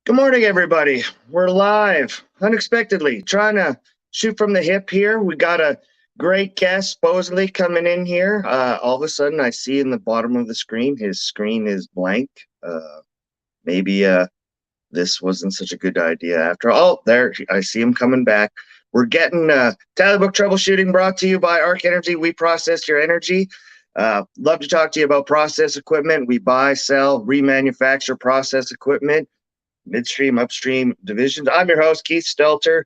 Good morning, everybody. We're live unexpectedly, trying to shoot from the hip here. We got a great guest supposedly coming in here. All of a sudden, I see in the bottom of the screen, his screen is blank. Maybe this wasn't such a good idea after all. Oh, there, I see him coming back. We're getting Tally Book Troubleshooting brought to you by Arc Energy. We process your energy. Love to talk to you about process equipment. We buy, sell, remanufacture process equipment, midstream, upstream divisions. I'm your host, Keith Stelter,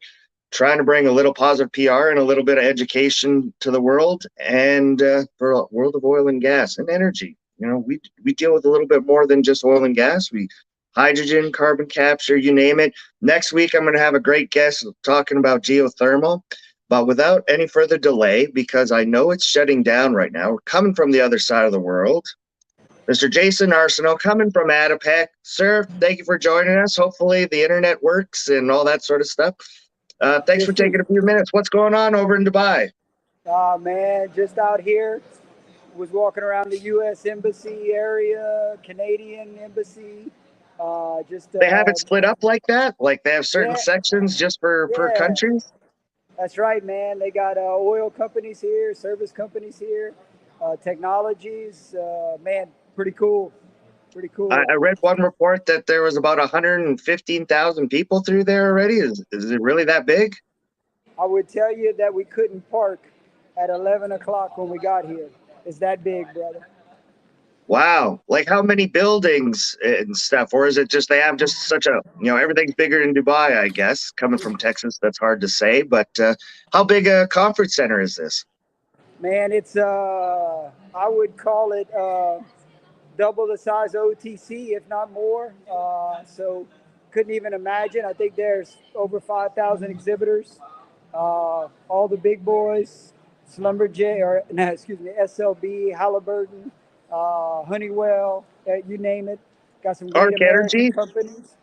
trying to bring a little positive PR and a little bit of education to the world and for a world of oil and gas and energy. You know, we deal with a little bit more than just oil and gas. We hydrogen, carbon capture, you name it. Next week, I'm going to have a great guest talking about geothermal. But without any further delay, because I know it's shutting down right now, we're coming from the other side of the world. Mr. Jason Arceneaux coming from ADIPEC. Sir, thank you for joining us. Hopefully the internet works and all that sort of stuff. Thanks for taking a few minutes. What's going on over in Dubai? Man, just out here. Was walking around the U.S. Embassy area, Canadian Embassy. They have it split up like that? Like they have certain Yeah, sections just per yeah, countries? that's right, man. They got oil companies here, service companies here, technologies. Man, pretty cool. Pretty cool. I read one report that there was about 115,000 people through there already. Is it really that big? I would tell you that we couldn't park at 11 o'clock when we got here. It's that big, brother. Wow. Like how many buildings and stuff? Or is it just they have just such a, everything's bigger in Dubai, I guess. Coming from Texas, that's hard to say. But how big a conference center is this? Man, it's I would call it double the size of OTC, if not more. So couldn't even imagine. I think there's over 5,000 exhibitors. All the big boys, Schlumberger, or no, excuse me, SLB, Halliburton, Honeywell, you name it. Got some great Arc American Energy? companies.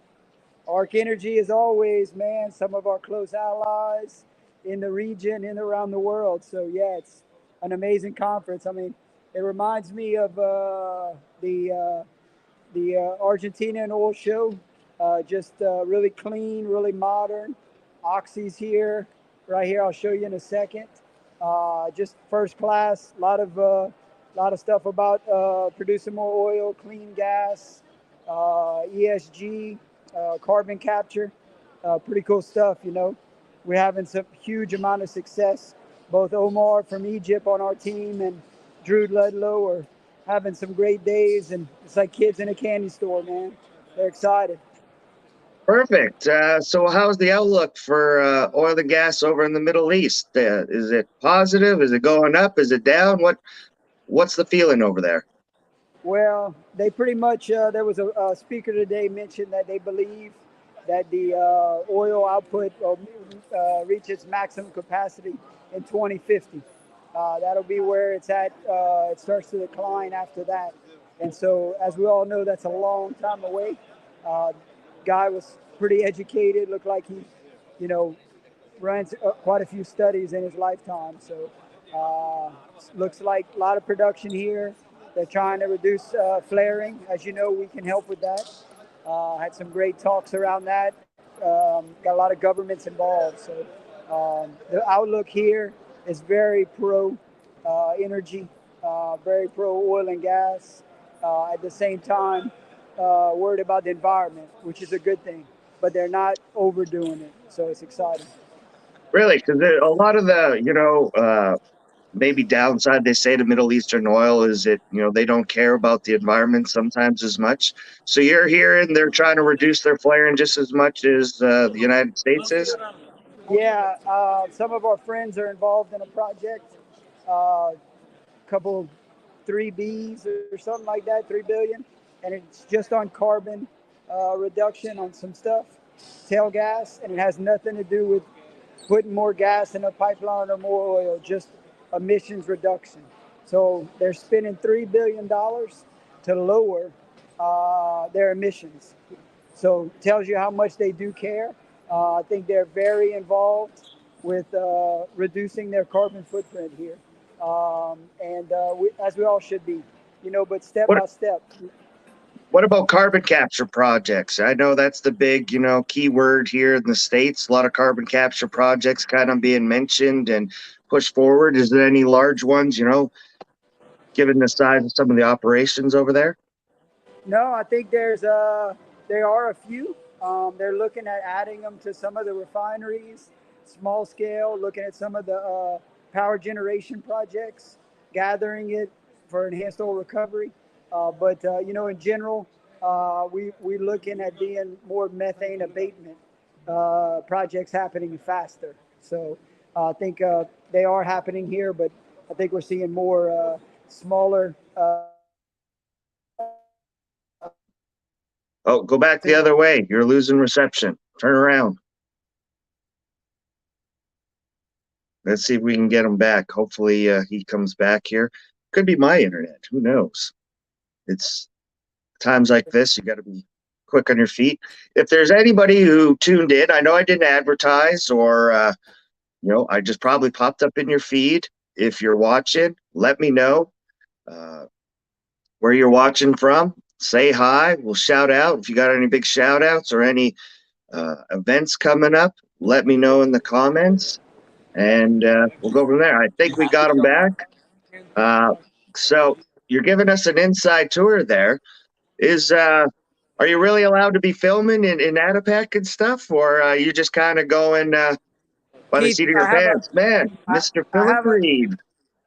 Arc Energy is always, man, some of our close allies in the region and around the world. So yeah, it's an amazing conference. I mean, it reminds me of the Argentinian oil show. Just really clean, really modern. Oxy's here, right here. I'll show you in a second. Just first class. A lot of stuff about producing more oil, clean gas, ESG, carbon capture. Pretty cool stuff, you know. We're having some huge amount of success. Both Omar from Egypt on our team and Drew Ludlow are having some great days, and it's like kids in a candy store, man. They're excited. Perfect. So how's the outlook for oil and gas over in the Middle East? Is it positive? Is it going up? Is it down? What's the feeling over there? Well, they pretty much, there was a speaker today mentioned that they believe that the oil output will reach its maximum capacity in 2050. That'll be where it's at. It starts to decline after that. And so, as we all know, that's a long time away. Uh, Guy was pretty educated, looked like he, you know, runs quite a few studies in his lifetime. So looks like a lot of production here. They're trying to reduce flaring. As you know, we can help with that. Had some great talks around that. Got a lot of governments involved. So the outlook here is very pro energy, very pro oil and gas. At the same time, worried about the environment, which is a good thing. But they're not overdoing it. So it's exciting. Really? Because a lot of the, maybe downside they say to Middle Eastern oil is they don't care about the environment sometimes as much. So you're here and they're trying to reduce their flaring just as much as the United States is. Yeah, some of our friends are involved in a project, a couple 3Bs or something like that, 3 billion, and it's just on carbon reduction on some stuff, tail gas, and it has nothing to do with putting more gas in a pipeline or more oil, just emissions reduction. So they're spending $3 billion to lower their emissions. So it tells you how much they do care. I think they're very involved with reducing their carbon footprint here, and as we all should be, but step What by step. What about carbon capture projects? I know that's the big, key word here in the States. A lot of carbon capture projects kind of being mentioned and pushed forward. Is there any large ones, given the size of some of the operations over there? No, I think there are a few. They're looking at adding them to some of the refineries, small scale, looking at some of the power generation projects, gathering it for enhanced oil recovery. But in general, we looking at being more methane abatement projects happening faster. So I think they are happening here, but I think we're seeing more smaller. Oh, go back the other way. You're losing reception. Turn around. Let's see if we can get him back. Hopefully he comes back here. Could be my internet. Who knows? It's times like this, you got to be quick on your feet. If there's anybody who tuned in, I know I didn't advertise or, I just probably popped up in your feed. If you're watching, let me know where you're watching from. Say hi. We'll shout out. If you got any big shout outs or any events coming up, let me know in the comments and we'll go from there. I think we got them back. So you're giving us an inside tour there. Are you really allowed to be filming in ADIPEC and stuff, or are you just kind of going by the Keith, seat of your pants? Man, Mr. I Philip have a, Reed.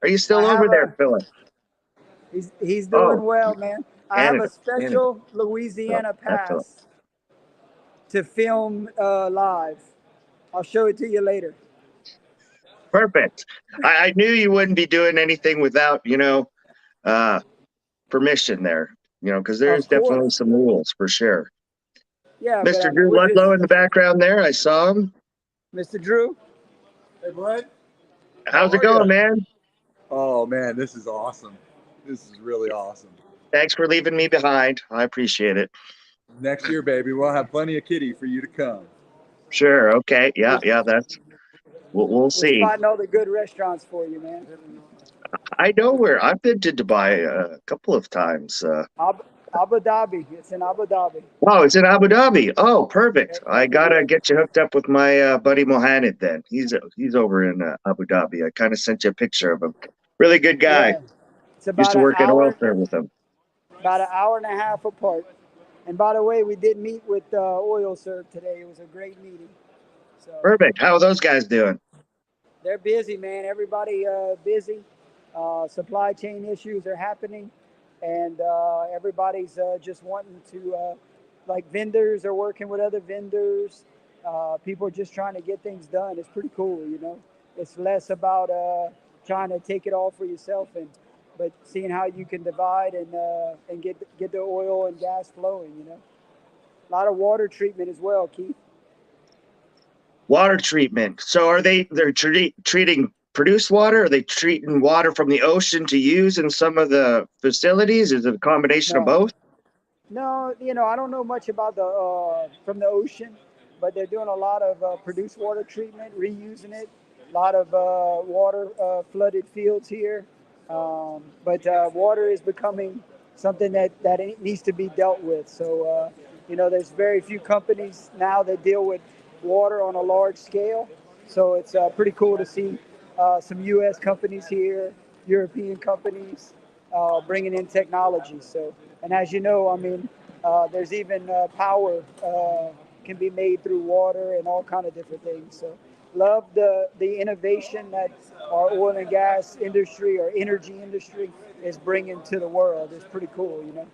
Are you I still over have there, a, Philip? he's doing Oh, well, man. I have Canada. a special Louisiana That's Philip. pass to film live. I'll show it to you later. Perfect. I knew you wouldn't be doing anything without, permission there, because there's Of definitely course. some rules for sure. Yeah, but Mr. I mean, Drew we're just, Ludlow in the background there. I saw him. Mr. Drew. Hey, bud. How's it are going, ya? man? Oh, man, this is awesome. This is really awesome. Thanks for leaving me behind. I appreciate it. Next year, baby, we'll have plenty of kitty for you to come. Sure. Okay. Yeah. We'll We're see. spotting all the good restaurants for you, man. I know where I've been to Dubai a couple of times. Abu Dhabi. It's in Abu Dhabi. Oh, it's in Abu Dhabi. Oh, perfect. I gotta Yeah. get you hooked up with my buddy Mohammed. Then he's over in Abu Dhabi. I kind of sent you a picture of him. Really good guy. Yeah. It's Used to work at oil field with him. about an hour and a half apart. And by the way, we did meet with Oil Serve today. It was a great meeting. So Perfect. How are those guys doing? they're busy, man. Everybody busy. Supply chain issues are happening, and everybody's just wanting to, like vendors are working with other vendors. People are just trying to get things done. It's pretty cool, you know. It's less about trying to take it all for yourself, but seeing how you can divide and get the oil and gas flowing. You know, a lot of water treatment as well, Keith. Water treatment. So they're treating produced water? Are they treating water from the ocean to use in some of the facilities? Is it a combination of No, both? no, I don't know much about the from the ocean, but they're doing a lot of produced water treatment, reusing it. A lot of water flooded fields here, but water is becoming something that it needs to be dealt with. So there's very few companies now that deal with water on a large scale. So it's pretty cool to see some U.S. companies here, European companies bringing in technology. So, and as you know, I mean, there's even power can be made through water and all kind of different things. So, love the innovation that our oil and gas industry or energy industry is bringing to the world. It's pretty cool, you know.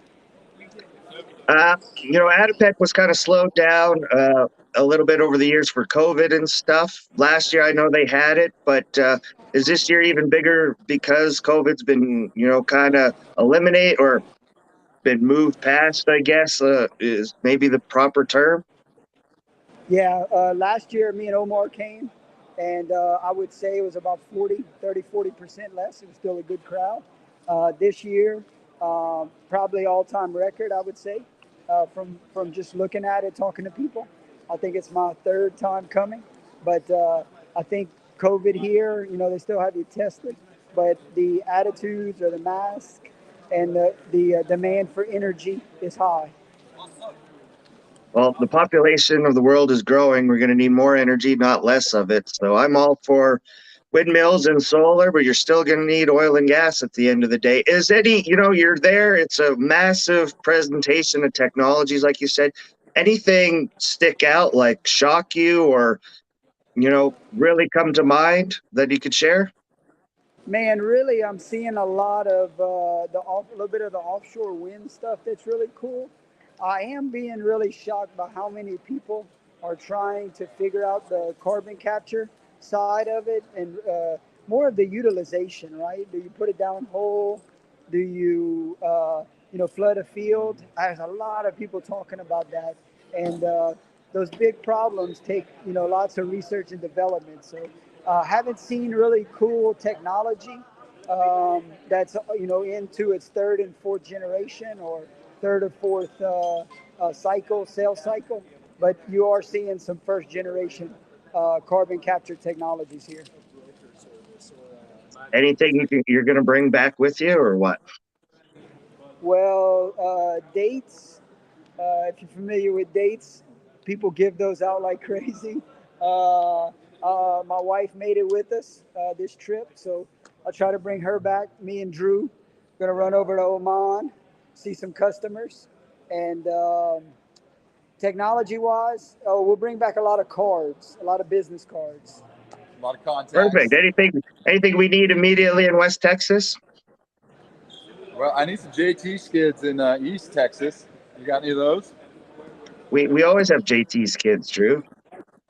ADIPEC was kind of slowed down a little bit over the years for COVID and stuff. Last year, I know they had it, but is this year even bigger because COVID's been, kind of eliminate or been moved past, I guess, is maybe the proper term? Yeah, last year me and Omar came, and I would say it was about 40% less. It was still a good crowd. This year, probably all-time record, I would say, from just looking at it, talking to people. I think it's my third time coming, but I think COVID here, they still have you tested, but the attitudes or the mask and the demand for energy is high. Well, the population of the world is growing. We're going to need more energy, not less of it. So I'm all for windmills and solar, but you're still going to need oil and gas at the end of the day. Is any, you're there, it's a massive presentation of technologies, like you said. Anything stick out, like shock you or, really come to mind that you could share? Man, really, I'm seeing a lot of a little bit of the offshore wind stuff that's really cool. I am being really shocked by how many people are trying to figure out the carbon capture side of it and more of the utilization, right? Do you put it down whole? Do you, flood a field? There's a lot of people talking about that. And those big problems take, lots of research and development. So haven't seen really cool technology that's into its third and fourth generation or third or fourth sales cycle, but you are seeing some first generation carbon capture technologies here. Anything you're going to bring back with you or what? Well, dates. If you're familiar with dates, people give those out like crazy. My wife made it with us this trip, so I'll try to bring her back. Me and Drew gonna run over to Oman, see some customers, and technology-wise, we'll bring back a lot of cards, a lot of business cards. A lot of contacts. Perfect. Anything we need immediately in West Texas? Well, I need some JT skids in East Texas. You got any of those? We always have JT skids, Drew.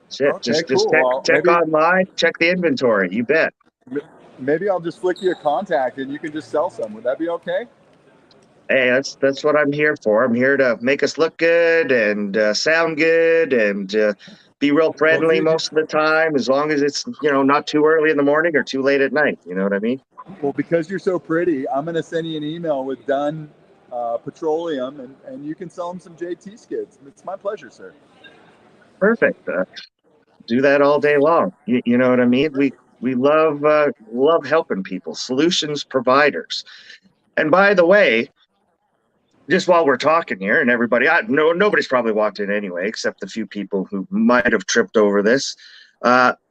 Shit, Okay, just cool. Well, check online, check the inventory. You bet. Maybe I'll just flick you a contact and you can just sell some. Would that be okay? Hey, that's what I'm here for. I'm here to make us look good and sound good and be real friendly most of the time, as long as it's not too early in the morning or too late at night. You know what I mean? Well, because you're so pretty, I'm going to send you an email with Dunn Petroleum, and you can sell them some JT skids. It's my pleasure, sir. Perfect. Do that all day long. You know what I mean? We love helping people, solutions providers. And by the way, just while we're talking here, and everybody, nobody's probably walked in anyway, except the few people who might have tripped over this.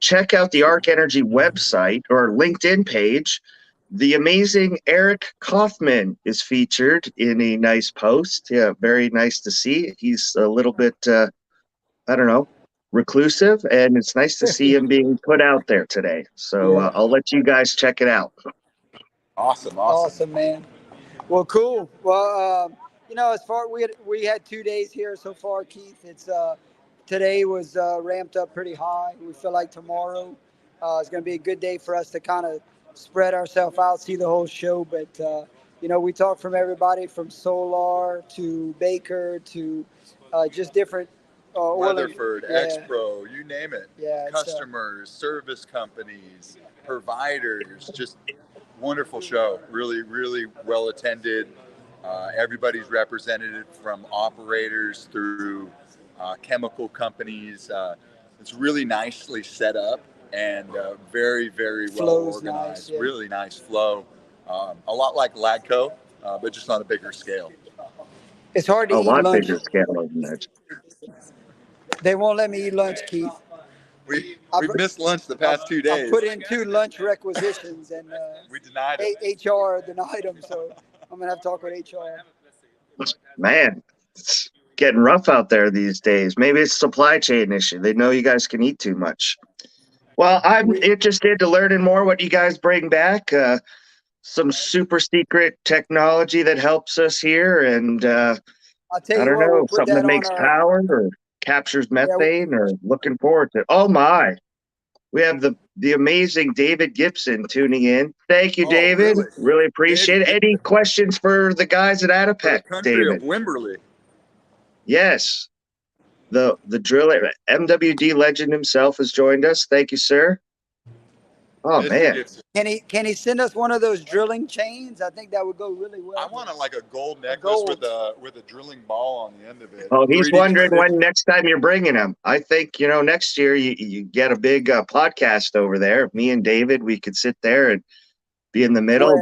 Check out the Arc Energy website or LinkedIn page. The amazing Eric Kaufman is featured in a nice post. Yeah, very nice to see. He's a little bit, reclusive, and it's nice to see him being put out there today. So I'll let you guys check it out. Awesome, man. Well, cool. Well, as far we had 2 days here so far, Keith. It's today was ramped up pretty high. We feel like tomorrow is going to be a good day for us to kind of spread ourselves out, see the whole show. But we talked from everybody from Solar to Baker to just different. Weatherford, X-Pro, you name it. Yeah, customers, service companies, providers, just wonderful show. Really, really well attended. Everybody's represented from operators through chemical companies. It's really nicely set up and very, very well organized. Nice, yeah. Really nice flow. A lot like Ladco, but just on a bigger scale. It's hard to eat lunch. A lot lunch. bigger scale than that. They won't let me eat lunch, Keith. We've missed lunch the past 2 days. I put in 2 lunch requisitions and we denied it. HR denied them, so I'm gonna have to talk with HR. Man, it's getting rough out there these days. Maybe it's a supply chain issue. They know you guys can eat too much. Well, I'm interested to learning more what you guys bring back. Some super secret technology that helps us here, and I'll tell you I don't what, know, something that makes power or captures methane, or looking forward to. Oh my, we have the amazing David Gibson tuning in. Thank you, David. Really appreciate it. Any questions for the guys at ADIPEC, David? Of Wimberley. Yes, the driller, MWD legend himself, has joined us. Thank you, sir. Oh man, can he send us one of those drilling chains? I think that would go really well. I want a gold necklace with a drilling ball on the end of it. Oh, he's wondering when next time you're bringing him. I think next year you get a big podcast over there. Me and David, we could sit there and be in the middle.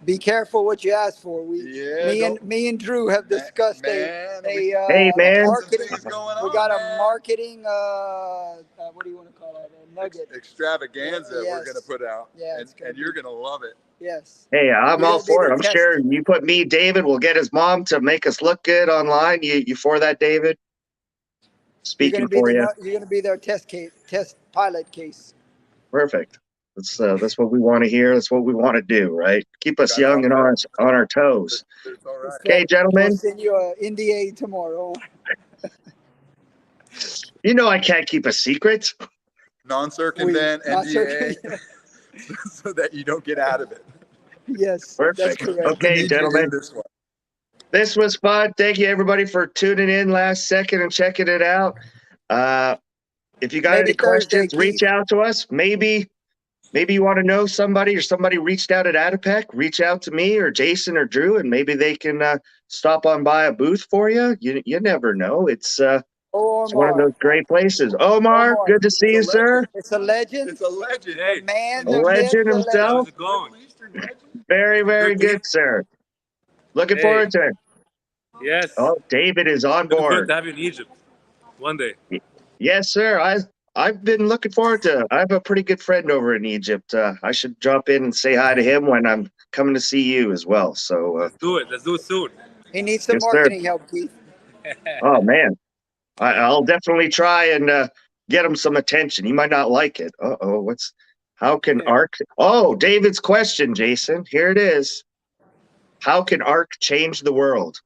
Be careful what you ask for. Me and Drew have discussed Hey, man. marketing. Going We on, got man. a marketing. What do you want to call that? A nugget. Extravaganza Yes. we're going to put out. Yeah, and you're going to love it. Yes. Hey, I'm You're all gonna be for it. the I'm test. sure you put me, David, we'll get his mom to make us look good online. You for that, David? Speaking for you. You're gonna be their test pilot case. Perfect. That's what we want to hear. That's what we want to do, right? Keep us Got young and all on our toes. It's all right. Okay, We'll gentlemen. send you a NDA tomorrow. You know I can't keep a secret. Non-circumvent NDA so that you don't get out of it. Yes, that's Perfect. correct. Okay, gentlemen. This was fun. Thank you, everybody, for tuning in last second and checking it out. If you got Maybe any Thursday, questions, reach Keith. out to us. Maybe you want to know somebody or somebody reached out at ADIPEC. Reach out to me or Jason or Drew, and maybe they can stop on by a booth for you. You never know. It's one of those great places. Omar, good to see you, sir. It's a legend. It's a legend. The man, A the myth, legend the himself. legend. Very, very good, sir. Looking forward to it. Yes. Oh, David is on Good board. to have you in Egypt one day. Yes, sir. I've been looking forward to it. I have a pretty good friend over in Egypt. I should drop in and say hi to him when I'm coming to see you as well. So Let's do it. Let's do it soon. He needs some yes, sir. marketing help, Keith. Oh man, I'll definitely try and get him some attention. He might not like it. How can ARC? Oh, David's question, Jason. Here it is. How can ARC change the world?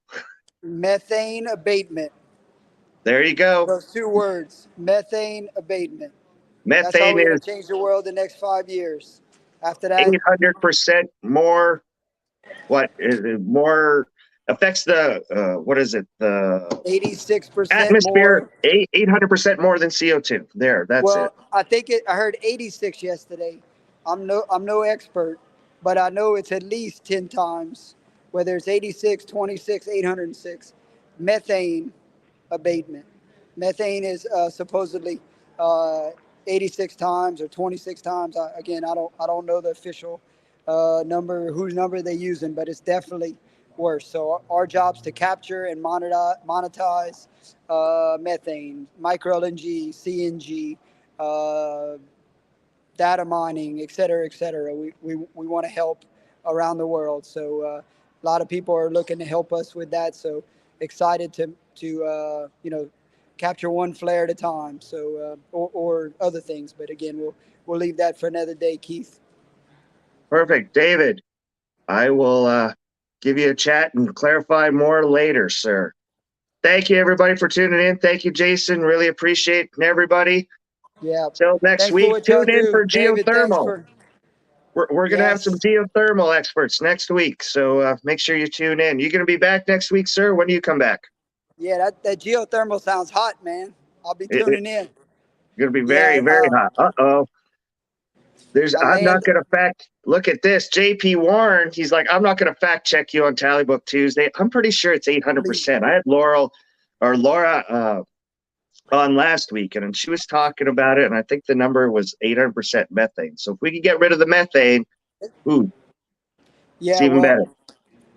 Methane abatement. There you go. Those two words. Methane abatement. That's how Methane we're going is to change the world the next 5 years. After that, 800% more. What is it? More affects the what is it? The 86% atmosphere. more. 800% more than CO2. There, that's it. I think I heard 86 yesterday. I'm no expert, but I know it's at least 10 times. Whether it's 86, 26, 806. Methane abatement. Methane is supposedly 86 times or 26 times. Again, I don't know the official number, whose number they're using, but it's definitely worse. So our job's to capture and monetize methane, micro LNG, CNG, data mining, et cetera, et cetera. We want to help around the world. So a lot of people are looking to help us with that. So excited to capture one flare at a time. So or other things. But again, we'll leave that for another day, Keith. Perfect, David. I will give you a chat and clarify more later, sir. Thank you, everybody, for tuning in. Thank you, Jason. Really appreciate everybody. Yeah. Till next Thanks week, for what y'all tune in do. for David, geothermal. We're going to have some Yes. geothermal experts next week, so make sure you tune in. You going to be back next week, sir? When do you come back? Yeah, that geothermal sounds hot, man. I'll be tuning in. Going to be very, very hot. Uh-oh. I'm not going to look at this. JP Warren, he's like, I'm not going to fact check you on Tallybook Tuesday. I'm pretty sure it's 800%. I had Laura on last week, and she was talking about it, and I think the number was 800% methane. So if we can get rid of the methane, it's even better.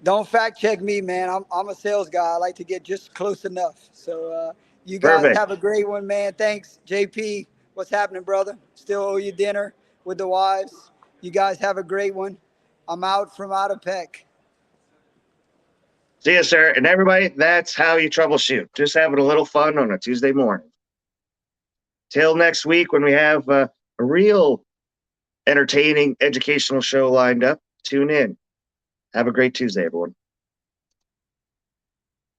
Don't fact check me, man. I'm a sales guy. I like to get just close enough. So you guys have a great one, man. Thanks, JP. What's happening, brother? Still owe you dinner with the wives. You guys have a great one. I'm out from ADIPEC. See you, sir. And everybody, that's how you troubleshoot. Just having a little fun on a Tuesday morning. Till next week when we have a real entertaining educational show lined up. Tune in. Have a great Tuesday, everyone.